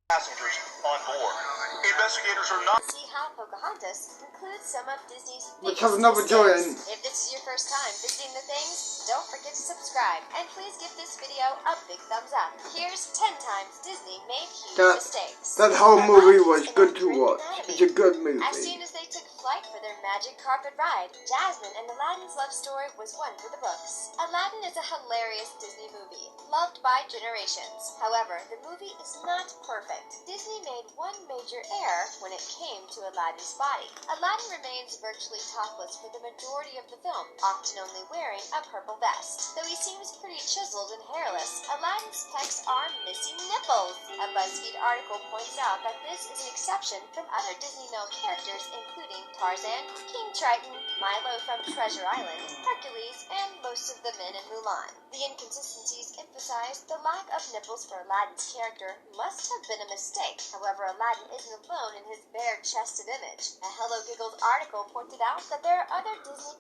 passengers on board. Investigators are not... See how Pocahontas includes some of Disney's Let's biggest have another mistakes. join. If this is your first time visiting the things, don't forget to subscribe. And please give this video a big thumbs up. Here's 10 times Disney made huge mistakes. That whole movie was good to watch. It's a good movie. As soon as they took flight for their magic carpet ride, Jasmine and Aladdin's love story was one for the books. Aladdin is a hilarious Disney movie, loved by generations. However, the movie is not perfect. Disney made one major error when it came to Aladdin's body. Aladdin remains virtually topless for the majority of the film, often only wearing a purple vest. Though he seems pretty chiseled and hairless, Aladdin's pecs are missing nipples. A BuzzFeed article points out that this is an exception from other Disney male characters, including Tarzan, King Triton, Milo from Treasure Island, Hercules, and most of the men in Mulan. The inconsistencies emphasize the lack of nipples for Aladdin's character must have been a mistake. However, Aladdin isn't alone in his bare-chested image. A Hello Giggles article pointed out that there are other Disney...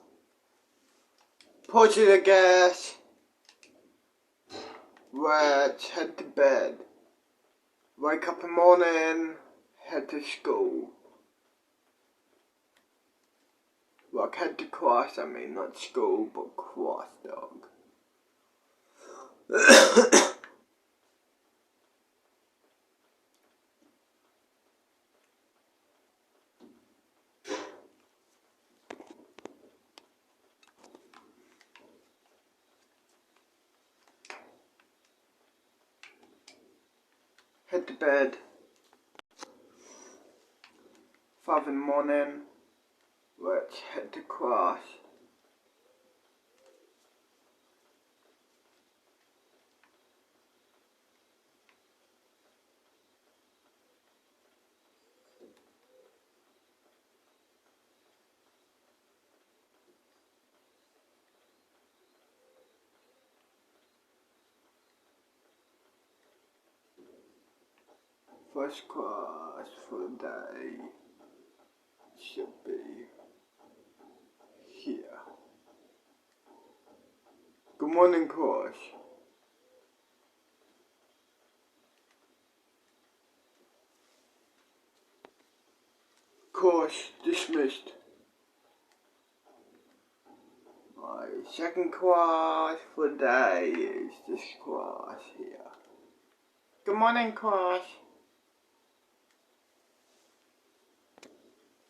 Put it a gas. Let's head to bed. Wake up in the morning, head to school. Like head to class, I mean, not school, but class, dog. Head to bed. 5 in the morning. Let's head to class. First class for the day should be here. Good morning, class. Course dismissed. My second class for the day is this class here. Good morning, class.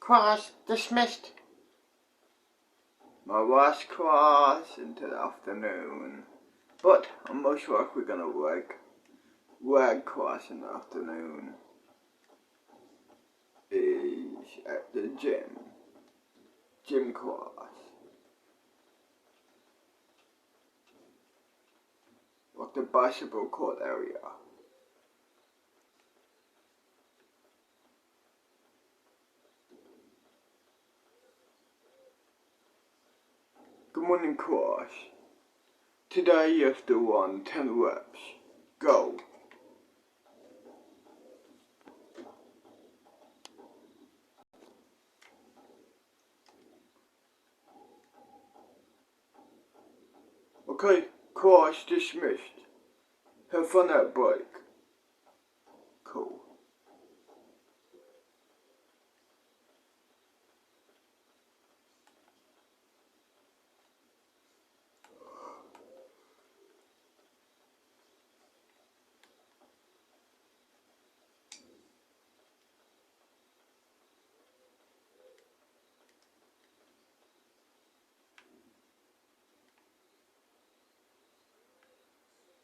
Class dismissed. My last class into the afternoon, but I'm most likely gonna leg class in the afternoon is at the gym class, like the basketball court area. Good morning, class. Today you have to run 10 reps. Go. Okay, class dismissed. Have fun at break. Cool.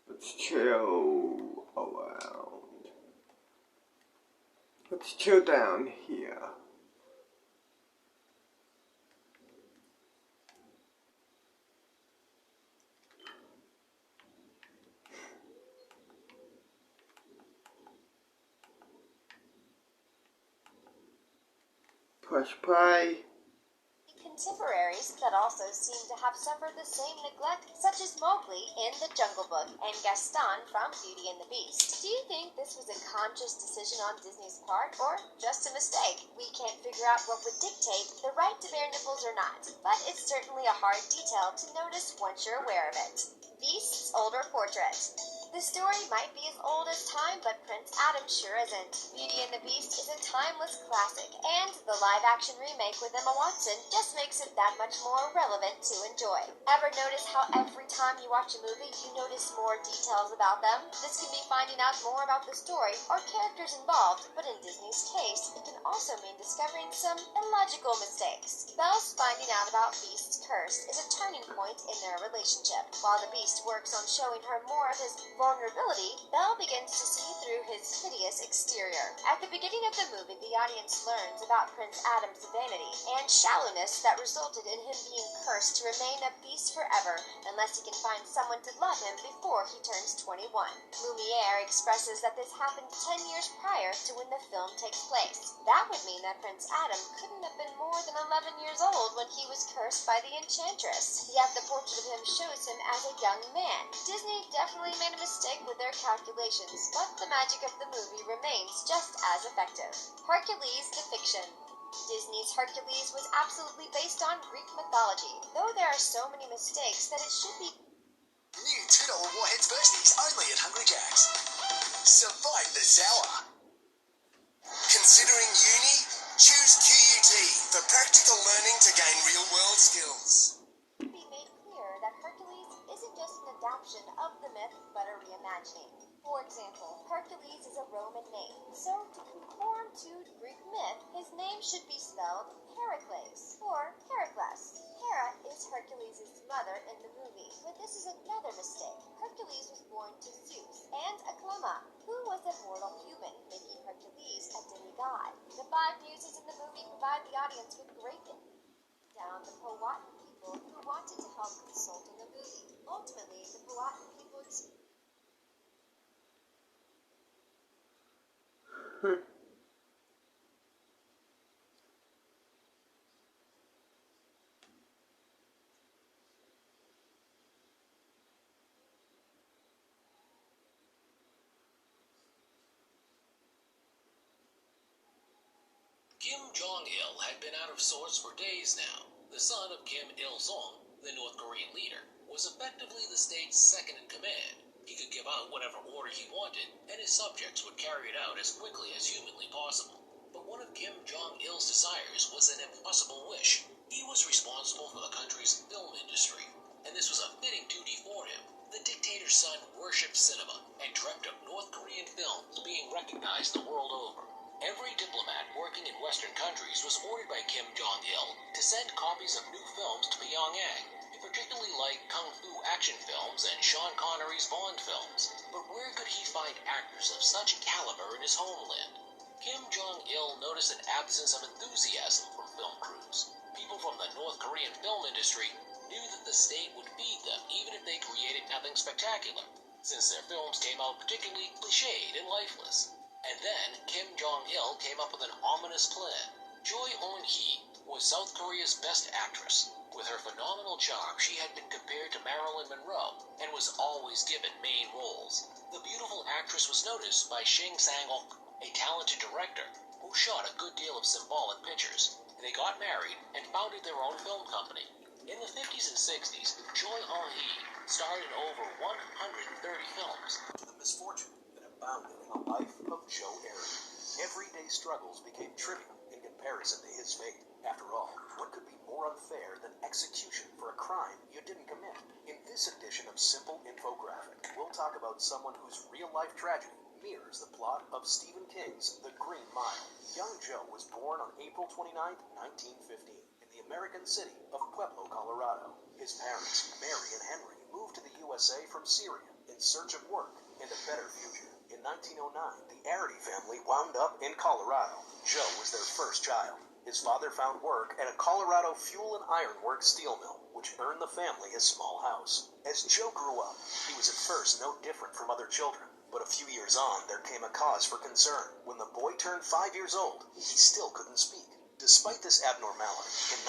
Let's chill around. Let's chill down here. Press play. Contemporaries that also seem to have suffered the same neglect, such as Mowgli in The Jungle Book and Gaston from Beauty and the Beast. Do you think this was a conscious decision on Disney's part, or just a mistake? We can't figure out what would dictate the right to bare nipples or not, but it's certainly a hard detail to notice once you're aware of it. Beast's older portrait. The story might be as old as time, but Prince Adam one sure isn't. Beauty and the Beast is a timeless classic, and the live-action remake with Emma Watson just makes it that much more relevant to enjoy. Ever notice how every time you watch a movie, you notice more details about them? This can be finding out more about the story or characters involved, but in Disney's case, it can also mean discovering some illogical mistakes. Belle's finding out about Beast's curse is a turning point in their relationship. While the Beast works on showing her more of his vulnerability, Belle begins to see through his hideous exterior. At the beginning of the movie, the audience learns about Prince Adam's vanity and shallowness that resulted in him being cursed to remain a beast forever unless he can find someone to love him before he turns 21. Lumiere expresses that this happened 10 years prior to when the film takes place. That would mean that Prince Adam couldn't have been more than 11 years old when he was cursed by the Enchantress, yet the portrait of him shows him as a young man. Disney definitely made a mistake with their calculations, but the magic of the movie remains just as effective. Hercules the Fiction. Disney's Hercules was absolutely based on Greek mythology, though there are so many mistakes that it should be. New $2 Warheads Bursties only at Hungry Jack's. Survive the sour. Considering uni? Choose QUT for practical learning to gain real-world skills. Be made clear that Hercules isn't just an adaptation of the myth, but a reimagining. For example, Hercules is a Roman name, so to conform to Greek myth, his name should be spelled Heracles or Heracles. Hera is Hercules' mother in the movie, but this is another mistake. Hercules was born to Zeus and Aklama, who was a mortal human, making Hercules a demigod. The 5 muses in the movie provide the audience with great down the Powhatan people who wanted to help consult in the movie. Ultimately, the Powhatan people Kim Jong-il had been out of sorts for days now. The son of Kim Il-sung, the North Korean leader, was effectively the state's second in command. He could give out whatever order he wanted, and his subjects would carry it out as quickly as humanly possible. But one of Kim Jong-il's desires was an impossible wish. He was responsible for the country's film industry, and this was a fitting duty for him. The dictator's son worshipped cinema and dreamt of North Korean films being recognized the world over. Every diplomat working in Western countries was ordered by Kim Jong-il to send copies of new films to Pyongyang. He particularly liked kung fu action films and Sean Connery's Bond films. But where could he find actors of such caliber in his homeland? Kim Jong-il noticed an absence of enthusiasm from film crews. People from the North Korean film industry knew that the state would feed them even if they created nothing spectacular, since their films came out particularly cliched and lifeless. And then Kim Jong-il came up with an ominous plan. Choi Eun-hee was South Korea's best actress. With her phenomenal charm, she had been compared to Marilyn Monroe and was always given main roles. The beautiful actress was noticed by Shing Sang-ok, a talented director who shot a good deal of symbolic pictures. They got married and founded their own film company. In the 50s and 60s, Choi Eun-hee starred in over 130 films. To the misfortune that abounded in the life of Joe Airy. Everyday struggles became trivial in comparison to his fate. After all, what could be more unfair than execution for a crime you didn't commit? In this edition of Simple Infographic, we'll talk about someone whose real-life tragedy mirrors the plot of Stephen King's The Green Mile. Young Joe was born on April 29, 1915, in the American city of Pueblo, Colorado. His parents, Mary and Henry, moved to the USA from Syria in search of work and a better future. In 1909, the Arity family wound up in Colorado. Joe was their first child. His father found work at a Colorado fuel and ironworks steel mill, which earned the family a small house. As Joe grew up, he was at first no different from other children. But a few years on, there came a cause for concern. When the boy turned 5 years old, he still couldn't speak. Despite this abnormality, in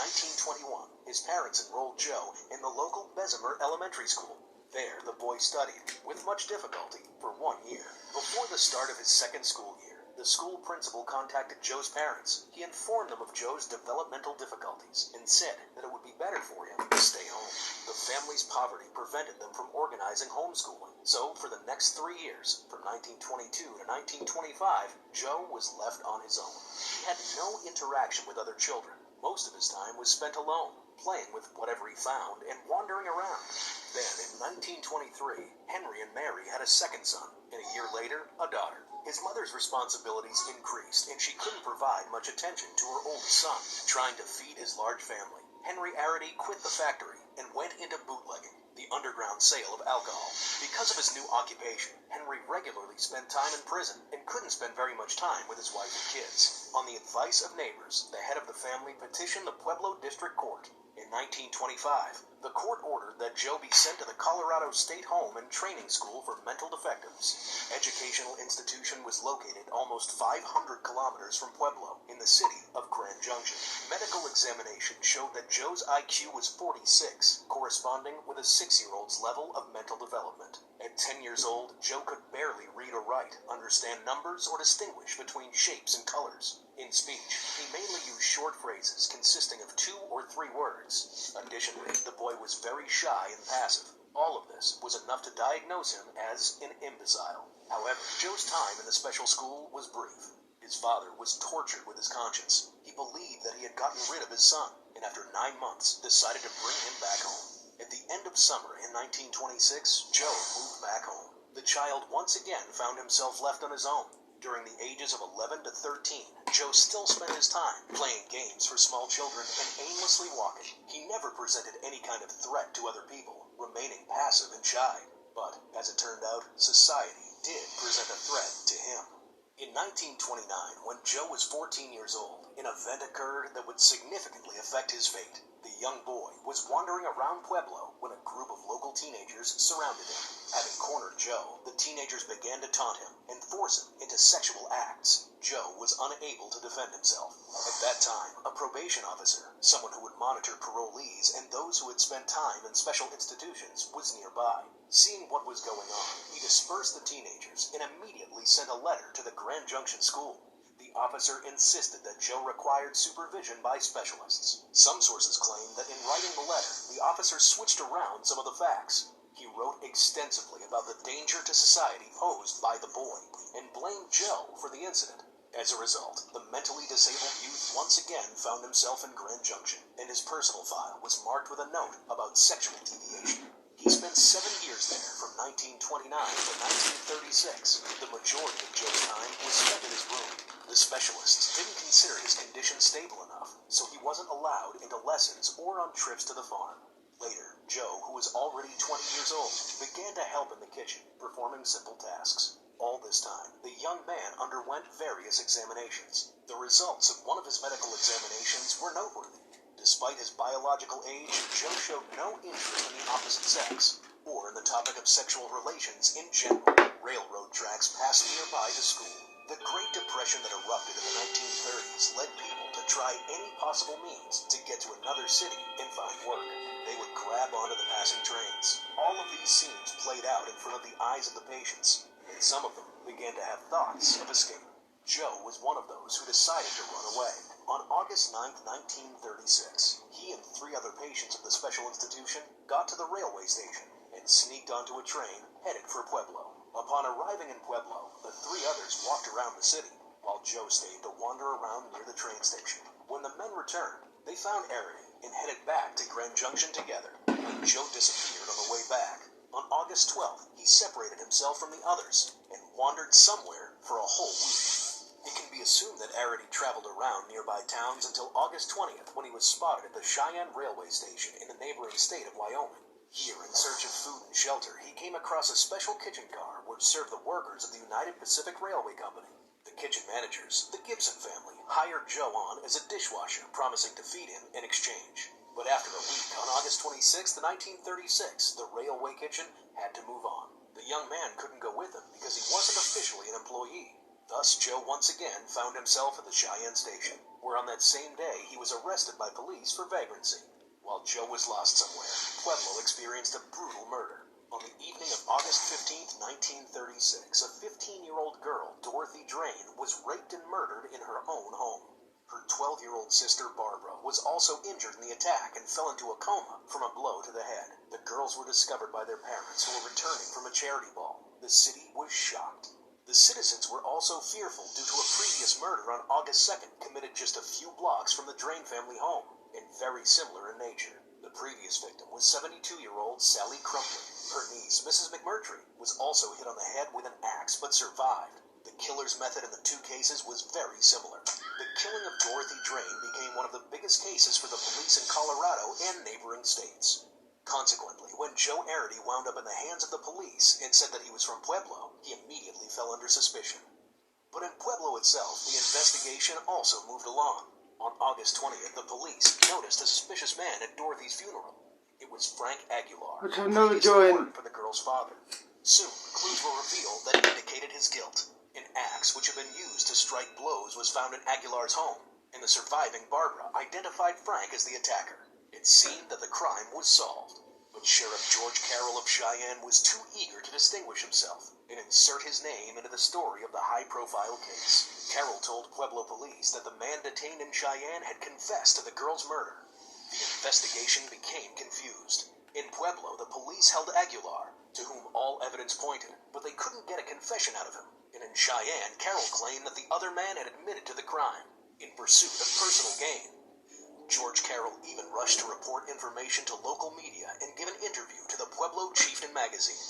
1921, his parents enrolled Joe in the local Bessemer Elementary School. There, the boy studied, with much difficulty, for 1 year. Before the start of his second school year, the the school principal contacted Joe's parents. He informed them of Joe's developmental difficulties and said that it would be better for him to stay home. The family's poverty prevented them from organizing homeschooling. So, for the next 3 years, from 1922 to 1925, Joe was left on his own. He had no interaction with other children. Most of his time was spent alone, playing with whatever he found and wandering around. Then, in 1923, Henry and Mary had a second son, and a year later, a daughter. His mother's responsibilities increased, and she couldn't provide much attention to her oldest son, trying to feed his large family. Henry Arity quit the factory and went into bootlegging, the underground sale of alcohol. Because of his new occupation, Henry regularly spent time in prison and couldn't spend very much time with his wife and kids. On the advice of neighbors, the head of the family petitioned the Pueblo District Court. In 1925, the court ordered that Joe be sent to the Colorado State Home and Training School for Mental Defectives. Educational institution was located almost 500 kilometers from Pueblo, in the city of Grand Junction. Medical examination showed that Joe's IQ was 46, corresponding with a 6-year-old's level of mental development. At 10 years old, Joe could barely read or write, understand numbers, or distinguish between shapes and colors. In speech, he mainly used short phrases consisting of 2 or 3 words. Additionally, the boy was very shy and passive. All of this was enough to diagnose him as an imbecile. However, Joe's time in the special school was brief. His father was tortured with his conscience. He believed that he had gotten rid of his son, and after 9 months, decided to bring him back home. At the end of summer in 1926, Joe moved back home. The child once again found himself left on his own. During the ages of 11 to 13, Joe still spent his time playing games for small children and aimlessly walking. He never presented any kind of threat to other people, remaining passive and shy. But, as it turned out, society did present a threat to him. In 1929, when Joe was 14 years old, an event occurred that would significantly affect his fate. The young boy was wandering around Pueblo when a group of local teenagers surrounded him. Having cornered Joe, the teenagers began to taunt him and force him into sexual acts. Joe was unable to defend himself. At that time, a probation officer, someone who would monitor parolees and those who had spent time in special institutions, was nearby. Seeing what was going on, he dispersed the teenagers and immediately sent a letter to the Grand Junction School. The officer insisted that Joe required supervision by specialists. Some sources claim that in writing the letter, the officer switched around some of the facts. He wrote extensively about the danger to society posed by the boy, and blamed Joe for the incident. As a result, the mentally disabled youth once again found himself in Grand Junction, and his personal file was marked with a note about sexual deviation. He spent 7 years there from 1929 to 1936. The majority of Joe's time was spent in his room. The specialists didn't consider his condition stable enough, so he wasn't allowed into lessons or on trips to the farm. Later, Joe, who was already 20 years old, began to help in the kitchen, performing simple tasks. All this time, the young man underwent various examinations. The results of one of his medical examinations were noteworthy. Despite his biological age, Joe showed no interest in the opposite sex, or in the topic of sexual relations in general. Railroad tracks passed nearby the school. The Great Depression that erupted in the 1930s led people to try any possible means to get to another city and find work. They would grab onto the passing trains. All of these scenes played out in front of the eyes of the patients, and some of them began to have thoughts of escape. Joe was one of those who decided to run away. On August 9, 1936, he and 3 other patients of the special institution got to the railway station and sneaked onto a train headed for Pueblo. Upon arriving in Pueblo, the 3 others walked around the city, while Joe stayed to wander around near the train station. When the men returned, they found Arity and headed back to Grand Junction together. Joe disappeared on the way back. On August 12th, he separated himself from the others and wandered somewhere for a whole week. It can be assumed that Arity traveled around nearby towns until August 20th, when he was spotted at the Cheyenne railway station in the neighboring state of Wyoming. Here, in search of food and shelter, he came across a special kitchen car which served the workers of the United Pacific Railway Company. The kitchen managers, the Gibson family, hired Joe on as a dishwasher, promising to feed him in exchange. But after a week, on August 26, 1936, the railway kitchen had to move on. The young man couldn't go with them because he wasn't officially an employee. Thus, Joe once again found himself at the Cheyenne station, where on that same day he was arrested by police for vagrancy. While Joe was lost somewhere, Pueblo experienced a brutal murder. On the evening of August 15, 1936, a 15-year-old girl, Dorothy Drain, was raped and murdered in her own home. Her 12-year-old sister, Barbara, was also injured in the attack and fell into a coma from a blow to the head. The girls were discovered by their parents, who were returning from a charity ball. The city was shocked. The citizens were also fearful due to a previous murder on August 2nd committed just a few blocks from the Drain family home, and very similar in nature. The previous victim was 72-year-old Sally Crumplin. Her niece, Mrs. McMurtry, was also hit on the head with an axe but survived. The killer's method in the two cases was very similar. The killing of Dorothy Drain became one of the biggest cases for the police in Colorado and neighboring states. Consequently, when Joe Arity wound up in the hands of the police and said that he was from Pueblo, he immediately fell under suspicion. But in Pueblo itself, the investigation also moved along. On August 20th, the police noticed a suspicious man at Dorothy's funeral. It was Frank Aguilar, Which I've never previously joined. worked for the girl's father. Soon, clues were revealed that indicated his guilt. An axe which had been used to strike blows was found in Aguilar's home, and the surviving Barbara identified Frank as the attacker. It seemed that the crime was solved, but Sheriff George Carroll of Cheyenne was too eager to distinguish himself and insert his name into the story of the high-profile case. Carroll told Pueblo police that the man detained in Cheyenne had confessed to the girl's murder. The investigation became confused. In Pueblo, the police held Aguilar, to whom all evidence pointed, but they couldn't get a confession out of him. And in Cheyenne, Carroll claimed that the other man had admitted to the crime, in pursuit of personal gain. George Carroll even rushed to report information to local media and give an interview to the Pueblo Chieftain magazine.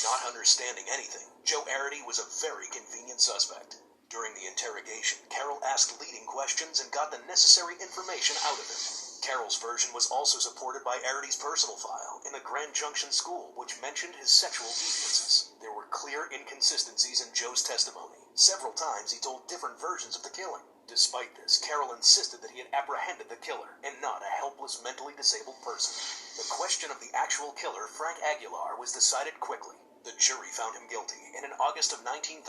Not understanding anything, Joe Arity was a very convenient suspect. During the interrogation, Carroll asked leading questions and got the necessary information out of him. Carroll's version was also supported by Arity's personal file in the Grand Junction School, which mentioned his sexual deviances. There were clear inconsistencies in Joe's testimony. Several times he told different versions of the killing. Despite this, Carroll insisted that he had apprehended the killer, and not a helpless, mentally disabled person. The question of the actual killer, Frank Aguilar, was decided quickly. The jury found him guilty, and in August of 1937,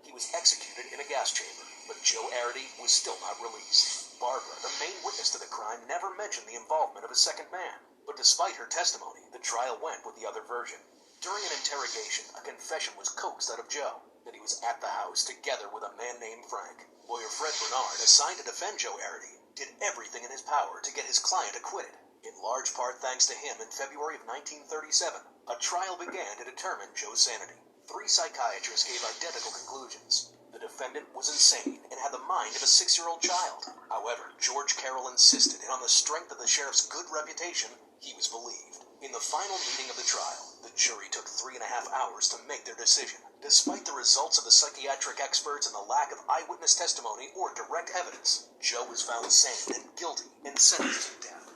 he was executed in a gas chamber. But Joe Arity was still not released. Barbara, the main witness to the crime, never mentioned the involvement of a second man. But despite her testimony, the trial went with the other version. During an interrogation, a confession was coaxed out of Joe, that he was at the house together with a man named Frank. Lawyer Fred Bernard, assigned to defend Joe Arity, did everything in his power to get his client acquitted. In large part thanks to him, in February of 1937, a trial began to determine Joe's sanity. 3 psychiatrists gave identical conclusions. The defendant was insane and had the mind of a 6-year-old child. However, George Carroll insisted, and on the strength of the sheriff's good reputation, he was believed. In the final meeting of the trial, the jury took 3.5 hours to make their decision. Despite the results of the psychiatric experts and the lack of eyewitness testimony or direct evidence, Joe was found sane and guilty and sentenced to death.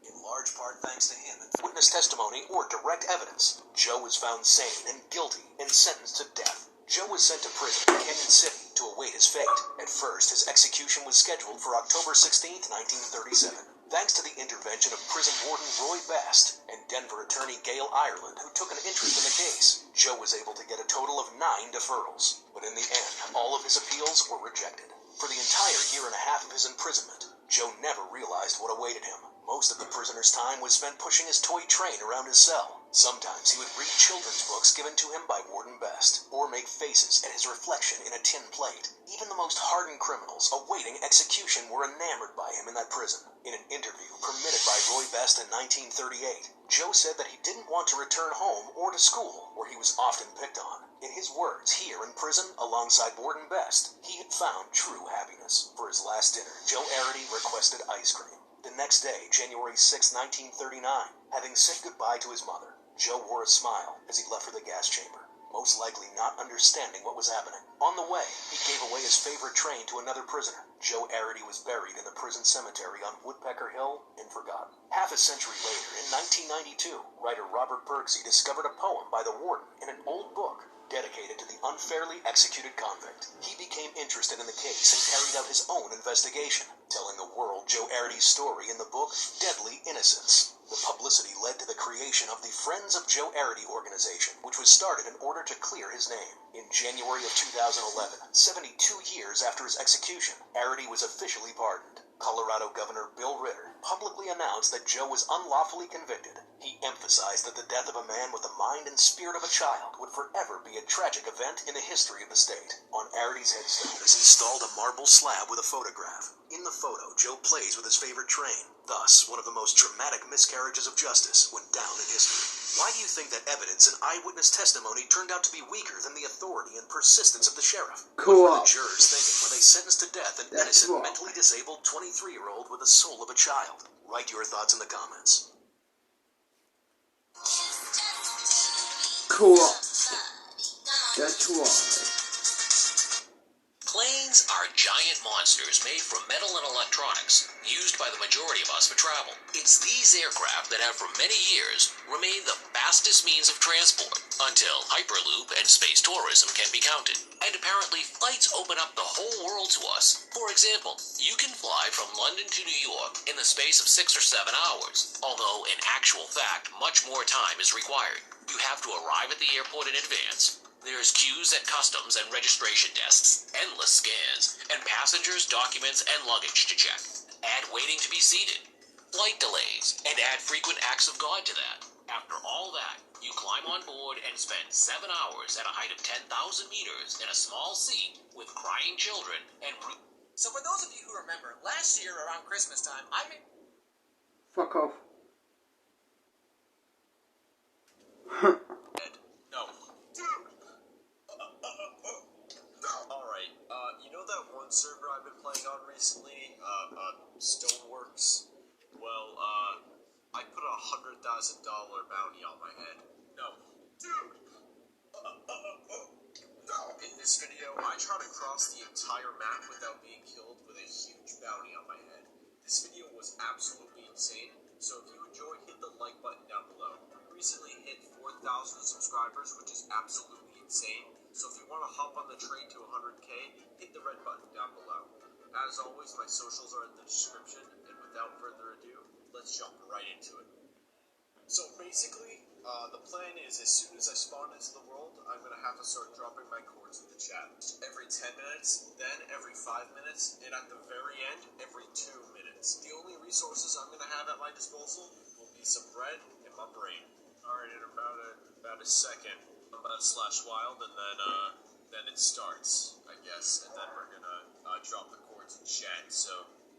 In large part thanks to him and witness testimony or direct evidence, Joe was found sane and guilty and sentenced to death. Joe was sent to prison in Canyon City to await his fate. At first, his execution was scheduled for October 16, 1937. Thanks to the intervention of prison warden Roy Best and Denver attorney Gail Ireland, who took an interest in the case, Joe was able to get a total of 9 deferrals. But in the end, all of his appeals were rejected. For the entire year and a half of his imprisonment, Joe never realized what awaited him. Most of the prisoner's time was spent pushing his toy train around his cell. Sometimes he would read children's books given to him by Warden Best, or make faces at his reflection in a tin plate. Even the most hardened criminals awaiting execution were enamored by him in that prison. In an interview permitted by Roy Best in 1938, Joe said that he didn't want to return home or to school, where he was often picked on. In his words, here in prison, alongside Warden Best, he had found true happiness. For his last dinner, Joe Arity requested ice cream. The next day, January 6, 1939, having said goodbye to his mother, Joe wore a smile as he left for the gas chamber, most likely not understanding what was happening. On the way, he gave away his favorite train to another prisoner. Joe Arity was buried in the prison cemetery on Woodpecker Hill and forgotten. Half a century later, in 1992, writer Robert Bergsey discovered a poem by the warden in an old book dedicated to the unfairly executed convict. He became interested in the case and carried out his own investigation, telling the world told Joe Arity's story in the book Deadly Innocence. The publicity led to the creation of the Friends of Joe Arity organization, which was started in order to clear his name. In January of 2011, 72 years after his execution, Arity was officially pardoned. Colorado Governor Bill Ritter publicly announced that Joe was unlawfully convicted. He emphasized that the death of a man with the mind and spirit of a child would forever be a tragic event in the history of the state. On Arity's headstone is installed a marble slab with a photograph. In the photo, Joe plays with his favorite train. Thus, one of the most dramatic miscarriages of justice went down in history. Why do you think that evidence and eyewitness testimony turned out to be weaker than the authority and persistence of the sheriff? Cool. What were the jurors thinking when they sentenced to death an innocent, mentally disabled 23-year-old with the soul of a child? Write your thoughts in the comments. Cool. That's why. Planes are giant monsters made from metal and electronics, used by the majority of us for travel. It's these aircraft that have for many years remained the fastest means of transport, until Hyperloop and space tourism can be counted. And apparently flights open up the whole world to us. For example, you can fly from London to New York in the space of 6 or 7 hours, although in actual fact much more time is required. You have to arrive at the airport in advance. There's queues at customs and registration desks, endless scans, and passengers, documents, and luggage to check. Add waiting to be seated, flight delays, and add frequent acts of God to that. After all that, you climb on board and spend 7 hours at a height of 10,000 meters in a small seat with crying children and... So for those of you who remember, last year around Christmas time, I made... Fuck off. No. Alright, you know that one server I've been playing on recently? Stoneworks? Well, I put a $100,000 bounty on my head. No. In this video, I try to cross the entire map without being killed with a huge bounty on my head. This video was absolutely insane, so if you enjoy, hit the like button down below. We recently hit 4,000 subscribers, which is absolutely insane, so if you want to hop on the train to 100k, hit the red button down below. As always, my socials are in the description, and without further ado, let's jump right into it. So basically, the plan is as soon as I spawn into the world, I'm going to have to start dropping my coords in the chat. Every 10 minutes, then every 5 minutes, and at the very end, every 2 minutes. The only resources I'm going to have at my disposal will be some bread and my brain. Alright, in about a second, I'm about to slash wild, and then it starts, I guess, and then we're going to drop the coords in chat. So,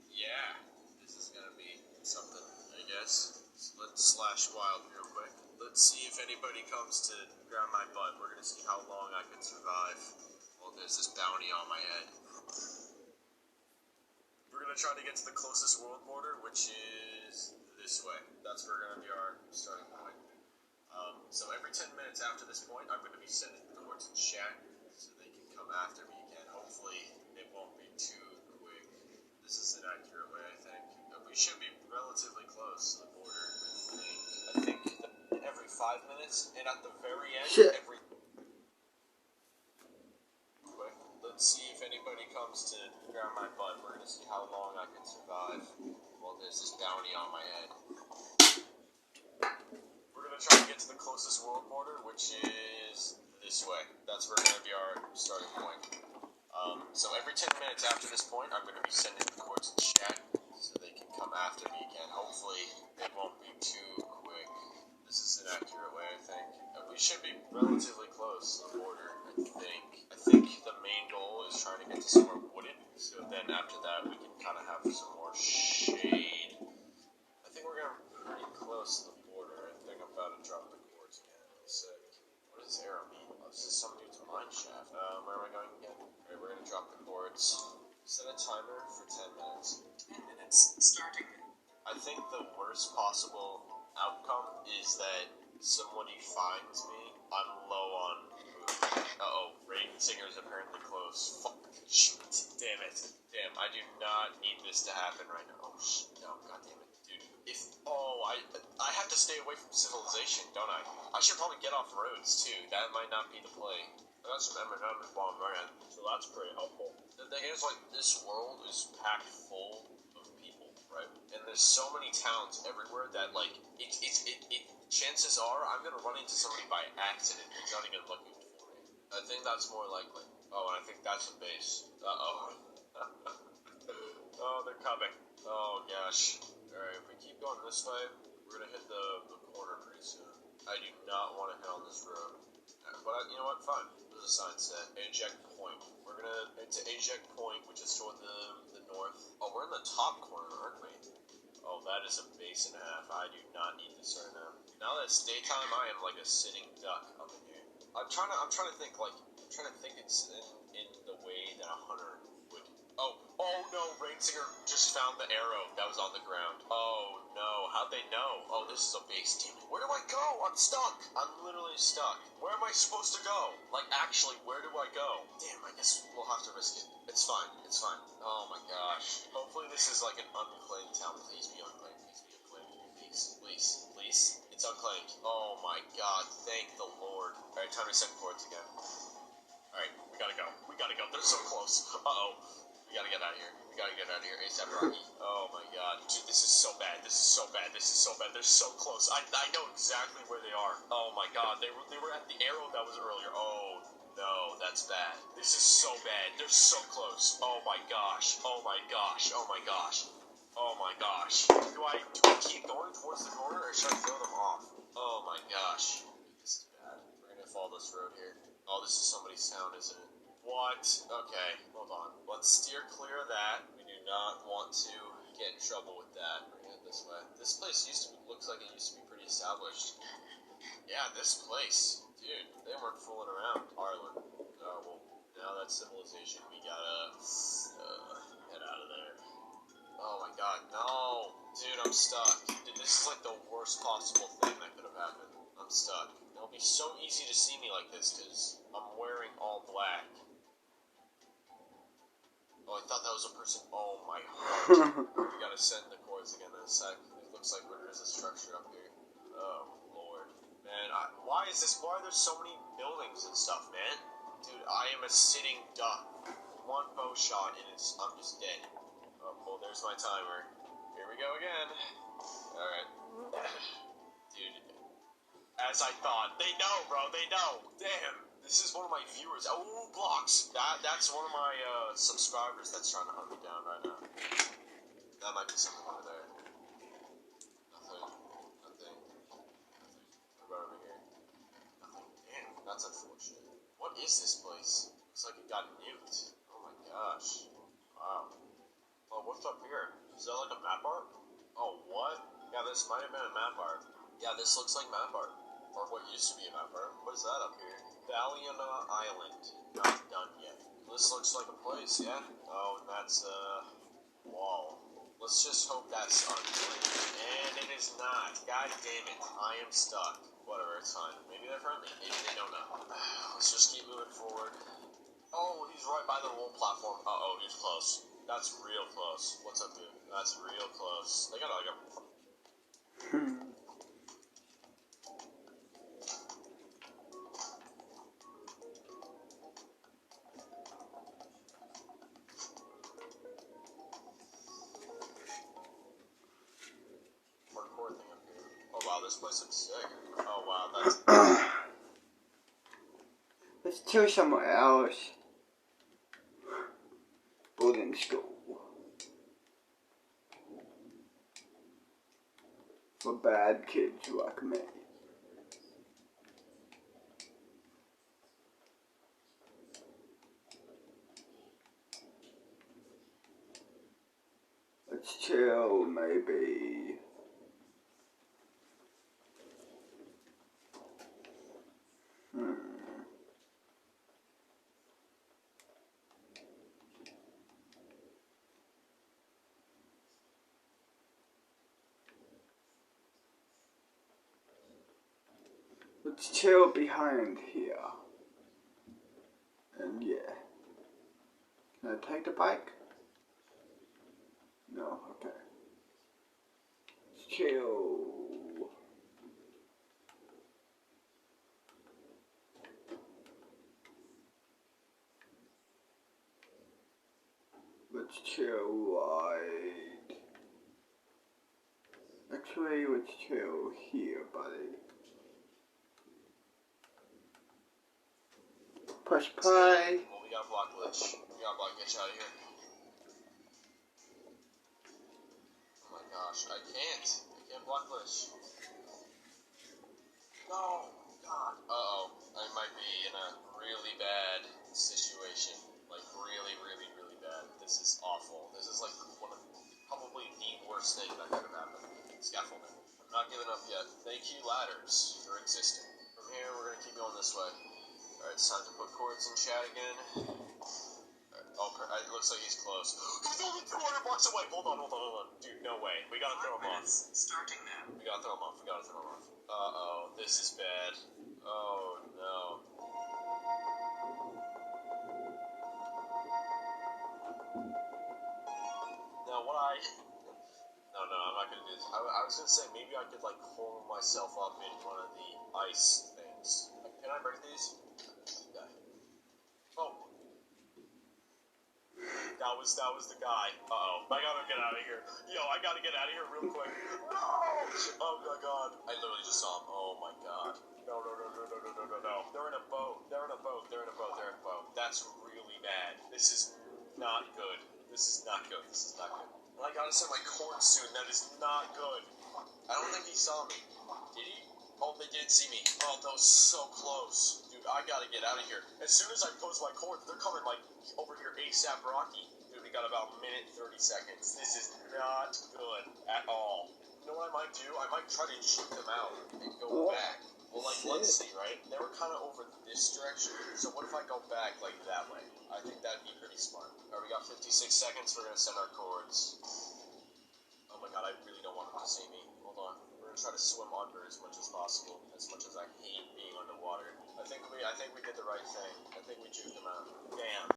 yeah, this is going to be something, I guess. So let's slash wild real quick. Let's see if anybody comes to grab my butt. We're going to see how long I can survive while there's this bounty on my head. We're going to try to get to the closest world border, which is this way. That's where going to be our starting point. So every 10 minutes after this point, I'm going to be sending the coords in chat so they can come after me again. Hopefully, it won't be too quick. This is an accurate way, I think. But we should be relatively close to the border, I think every 5 minutes, and at the very end, every... Quick, let's see if anybody comes to grab my butt. We're going to see how long I can survive while there's this bounty on my head. We're going to try to get to the closest world border, which is this way. That's where going to be our starting point. So every 10 minutes after this point, I'm going to be sending the coords in chat so they can come after me again. Hopefully, it won't be too quick. This is an accurate way, I think. We should be relatively close to the border, I think. I think the main goal is trying to get to somewhere wooded, so then after that, we can kind of have some more shade. I think we're going to be pretty close to the border. I think I'm about to drop the coords again. Sick. What does arrow mean? Oh, this is some dude's mine shaft. Where am I going again? Alright, we're going to drop the coords. Set a timer for 10 minutes. 10 minutes, starting. I think the worst possible outcome is that somebody finds me. I'm low on food. Uh-oh, Raiden Singer is apparently close. Fuck. Shoot. Damn it. Damn, I do not need this to happen right now. Oh, shit. No, god damn it. Dude, I have to stay away from civilization, don't I? I should probably get off roads, too. That might not be the play. I got some M&M's bomb brand, so that's pretty helpful. The thing is, like, this world is packed full of people. right? And there's so many towns everywhere that like chances are I'm gonna run into somebody by accident who's not even looking for me. I think that's more likely. Oh, and I think that's a base. Uh-oh. Oh, they're coming. Oh, gosh. Alright, if we keep going this way, we're gonna hit the corner pretty soon. I do not want to hit on this road. But, you know what? Fine. There's a sign set. Eject Point. We're gonna head to Eject Point, which is toward the north. Oh, we're in the top corner, aren't we? Oh, that is a base and a half. I do not need this right now. Now that it's daytime, I am like a sitting duck up in here. I'm trying to think it's in the way that a hunter would. Oh no, Rainsinger just found the arrow that was on the ground. Oh no, how'd they know? Oh, this is a base team. Where do I go? I'm stuck. I'm literally stuck. Where am I supposed to go? Like, actually, where do I go? Damn, I guess we'll have to risk it. It's fine. It's fine. Oh my gosh. Hopefully this is like an unclaimed town. Please be unclaimed. Please be unclaimed. Please. Please. It's unclaimed. Oh my god. Thank the Lord. Alright, time to set coordinates again. Alright, we gotta go. They're so close. Uh-oh. We gotta get out of here. ASAP Rocky. Oh my god. Dude, this is so bad. They're so close. I know exactly where they are. Oh my god. They were at the arrow that was earlier. Oh no, that's bad. This is so bad. They're so close. Oh my gosh. Do I keep going towards the corner or should I throw them off? Oh my gosh. This is bad. We're gonna follow this road here. Oh, this is somebody's town, isn't it? What? Okay, hold on. Let's steer clear of that. We do not want to get in trouble with that. We're gonna head this way. This place looks like it used to be pretty established. Yeah, this place. Dude, they weren't fooling around. Ireland. Oh, well, now that's civilization. We gotta head out of there. Oh my god, no. Dude, I'm stuck. Dude, this is like the worst possible thing that could have happened. I'm stuck. It'll be so easy to see me like this because I'm wearing all black. Oh, I thought that was a person. Oh my heart. We gotta send the chords again in a sec. It looks like there's a structure up here. Oh, Lord. Man, why are there so many buildings and stuff, man? Dude, I am a sitting duck. One bow shot and I'm just dead. Oh, well, there's my timer. Here we go again. Alright. Dude, as I thought. They know, bro. They know. Damn. This is one of my viewers. Oh, blocks. That's one of my subscribers that's trying to hunt me down right now. That might be something over there. Nothing. What about over here? Nothing. Damn, that's unfortunate. What is this place? Looks like it got nuked. Oh my gosh. Wow. Oh, what's up here? Is that like a map art? Oh, what? Yeah, this might have been a map art. Yeah, this looks like map art. Or what used to be a map art. What is that up here? Valiana Island. Not done yet. This looks like a place, yeah? Oh, and that's a wall. Let's just hope that's unclaimed. And it is not. God damn it. I am stuck. Whatever, it's fine. Maybe they're friendly. Maybe they don't know. Let's just keep moving forward. Oh, he's right by the wall platform. Uh-oh, he's close. That's real close. What's up, dude? That's real close. They got like a... hardcore thing up here. Oh, wow, this place looks sick. Oh, wow, that's... Let's do somewhere else. Boarding school. For bad kids like me. Let's chill, maybe. Let's chill behind here. And yeah. Can I take the bike? No, okay. Let's chill. Let's chill right Actually, let's chill here, buddy. Push play. Well, we got a block glitch. We got a block glitch out of here. Oh my gosh, I can't block glitch. No, God. Uh-oh, I might be in a really bad situation. Like, really, really, really bad. This is awful. This is like one of probably the worst thing that could have happened. Scaffolding. I'm not giving up yet. Thank you, ladders, for existing. From here, we're gonna keep going this way. Alright, it's time to put chords in chat again. Right. Oh, it looks like he's close. He's only 200 blocks away! Hold on. Dude, no way. We gotta throw him off. Starting now. We gotta throw him off. Uh-oh, this is bad. Oh, no. Now, what I... No, I'm not gonna do this. I was gonna say, maybe I could, like, hold myself up in one of the ice things. Can I break these? Yeah. Oh. That was the guy. Uh-oh. I gotta get out of here. Yo, I gotta get out of here real quick. No! Oh my god. I literally just saw him. Oh my god. No. They're in a boat. That's really bad. This is not good. And I gotta send my cord soon. That is not good. I don't think he saw me. Did he? Oh, they did see me. Oh, that was so close. Dude, I gotta get out of here. As soon as I post my cord, they're coming, like, over here ASAP Rocky. Dude, we got about a minute 30 seconds. This is not good at all. You know what I might do? I might try to shoot them out and go back. Well, like, let's see, right? They were kind of over this direction, so what if I go back, like, that way? I think that'd be pretty smart. Alright, we got 56 seconds. We're gonna send our cords. Oh my god, I really don't want them to see me. Hold on. We're gonna try to swim under as much as possible, as much as I hate being underwater. I think we did the right thing. I think we juked them out. Damn.